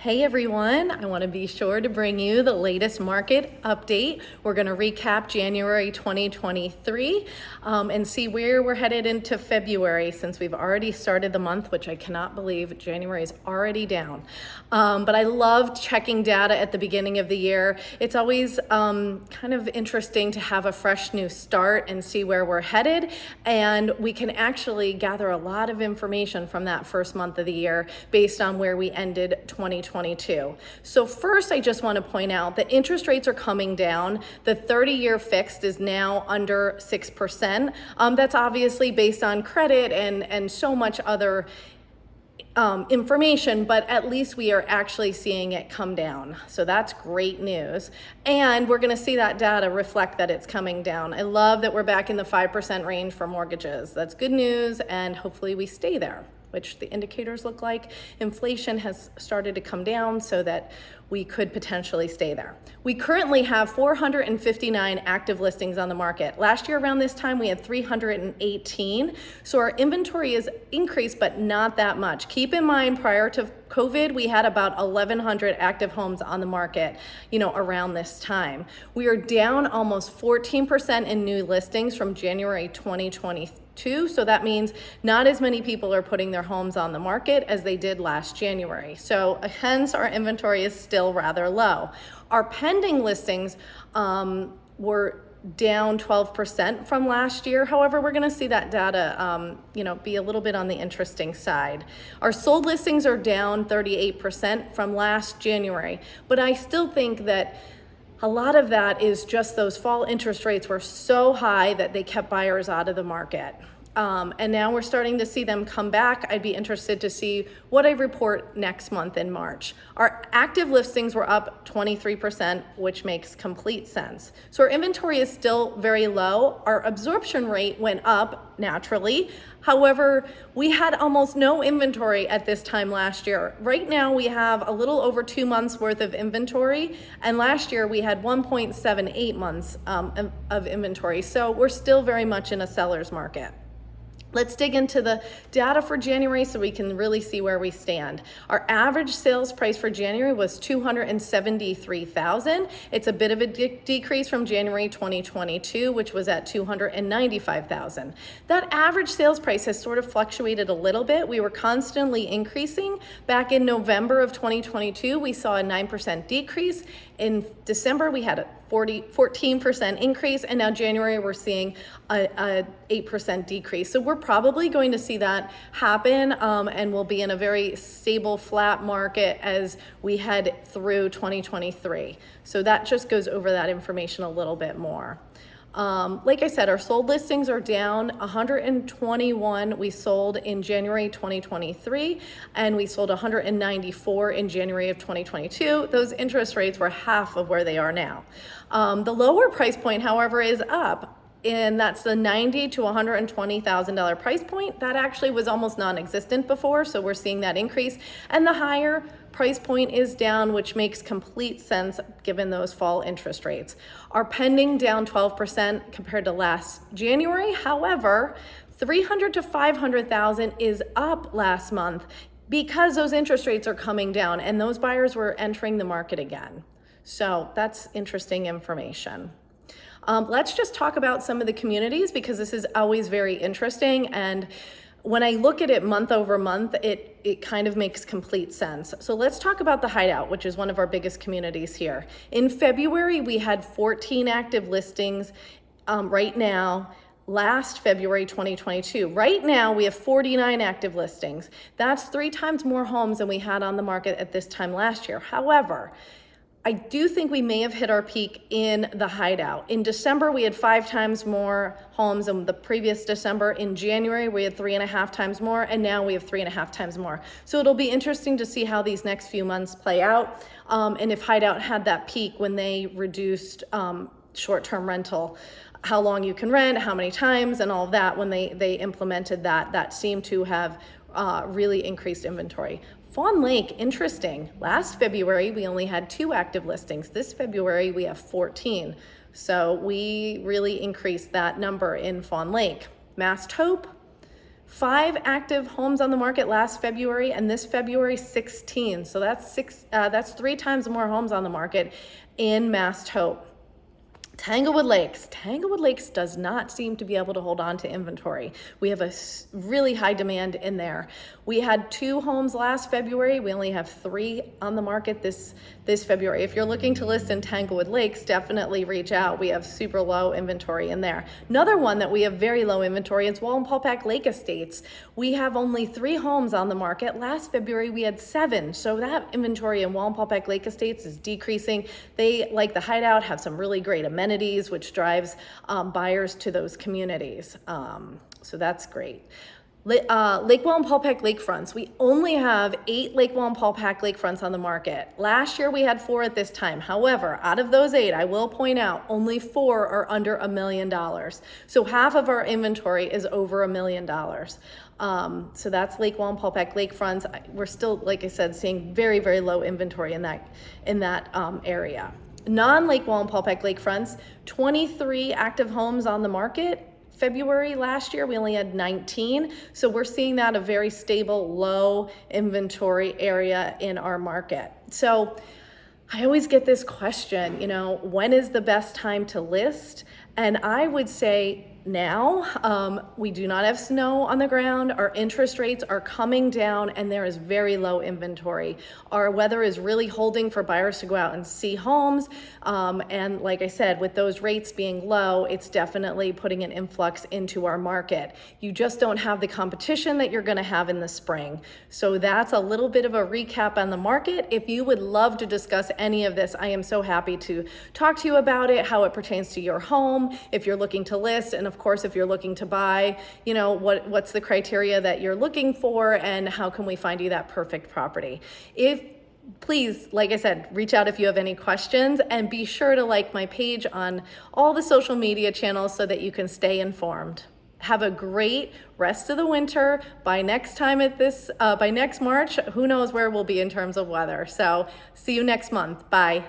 Hey everyone, I want to be sure to bring you the latest market update. We're going to recap January 2023 and see where we're headed into February, since we've already started the month, which I cannot believe January is already down. But I love checking data at the beginning of the year. It's always kind of interesting to have a fresh new start and see where we're headed. And we can actually gather a lot of information from that first month of the year based on where we ended 2022. So first, I just want to point out that interest rates are coming down. The 30-year fixed is now under 6%. That's obviously based on credit and so much other information, but at least we are actually seeing it come down. So that's great news. And we're going to see that data reflect that it's coming down. I love that we're back in the 5% range for mortgages. That's good news, and hopefully we stay there, which the indicators look like. Inflation has started to come down so that we could potentially stay there. We currently have 459 active listings on the market. Last year around this time, we had 318. So our inventory is increased, but not that much. Keep in mind, prior to COVID, we had about 1,100 active homes on the market, around this time. We are down almost 14% in new listings from January 2022. So that means not as many people are putting their homes on the market as they did last January. So hence our inventory is still rather low. Our pending listings were down 12% from last year. However, we're going to see that data, be a little bit on the interesting side. Our sold listings are down 38% from last January, but I still think that a lot of that is just those fall interest rates were so high that they kept buyers out of the market. And now we're starting to see them come back. I'd be interested to see what I report next month in March. Our active listings were up 23%, which makes complete sense. So our inventory is still very low. Our absorption rate went up naturally. However, we had almost no inventory at this time last year. Right now, we have a little over 2 months worth of inventory, and last year we had 1.78 months of inventory. So we're still very much in a seller's market. Let's dig into the data for January so we can really see where we stand. Our average sales price for January was $273,000. It's a bit of a decrease from January 2022, which was at $295,000. That average sales price has sort of fluctuated a little bit. We were constantly increasing. Back in November of 2022, we saw a 9% decrease. In December, we had a 14% increase, and now January we're seeing a 8% decrease. So we're probably going to see that happen, and we'll be in a very stable, flat market as we head through 2023. So that just goes over that information a little bit more. Like I said, our sold listings are down 121 we sold in January 2023, and we sold 194 in January of 2022. Those interest rates were half of where they are now. The lower price point, however, is up, and that's the $90,000 to $120,000 price point. That actually was almost non-existent before, so we're seeing that increase. And the higher price point is down, which makes complete sense given those fall interest rates. Our pending down 12% compared to last January. However, $300,000 to $500,000 is up last month because those interest rates are coming down and those buyers were entering the market again. So that's interesting information. Let's just talk about some of the communities, because this is always very interesting. And when I look at it month over month, it kind of makes complete sense. So let's talk about the Hideout, which is one of our biggest communities here. In February, we had 14 active listings. Right now, last February 2022. Right now, we have 49 active listings. That's 3 times more homes than we had on the market at this time last year. However, I do think we may have hit our peak in the Hideout. In December, we had 5 times more homes than the previous December. In January, we had 3.5 times more, and now we have 3.5 times more. So it'll be interesting to see how these next few months play out, and if Hideout had that peak when they reduced short-term rental, how long you can rent, how many times, and all of that. When they implemented that seemed to have really increased inventory. Fawn Lake, interesting. Last February, we only had 2 active listings. This February, we have 14. So we really increased that number in Fawn Lake. Mast Hope, 5 active homes on the market last February, and this February 16. So that's 3 times more homes on the market in Mast Hope. Tanglewood Lakes does not seem to be able to hold on to inventory. We have a really high demand in there. We had 2 homes last February. We only have 3 on the market this February. If you're looking to list in Tanglewood Lakes, definitely reach out. We have super low inventory in there. Another one that we have very low inventory is Wallenpaupack Lake Estates. We have only 3 homes on the market. Last February we had 7. So that inventory in Wallenpaupack Lake Estates is decreasing. They, like the Hideout, have some really great amenities, which drives buyers to those communities. So that's great. Lake Wallenpaupack lakefronts. We only have 8 Lake Wallenpaupack lakefronts on the market. Last year we had 4 at this time. However, out of those 8, I will point out, only 4 are under $1 million. So half of our inventory is over $1 million. So that's Lake Wallenpaupack lakefronts. We're still, like I said, seeing very, very low inventory in that area. Non-Lake Wallenpaupack lakefronts, 23 active homes on the market. February last year, we only had 19. So we're seeing that a very stable, low inventory area in our market. So I always get this question, when is the best time to list? And I would say now. We do not have snow on the ground. Our interest rates are coming down and there is very low inventory. Our weather is really holding for buyers to go out and see homes. And like I said, with those rates being low, it's definitely putting an influx into our market. You just don't have the competition that you're going to have in the spring. So that's a little bit of a recap on the market. If you would love to discuss any of this, I am so happy to talk to you about it, how it pertains to your home, if you're looking to list, and of course, if you're looking to buy, what's the criteria that you're looking for and how can we find you that perfect property. Please, like I said, reach out if you have any questions, and be sure to like my page on all the social media channels so that you can stay informed. Have a great rest of the winter. By next March, who knows where we'll be in terms of weather. So see you next month. Bye.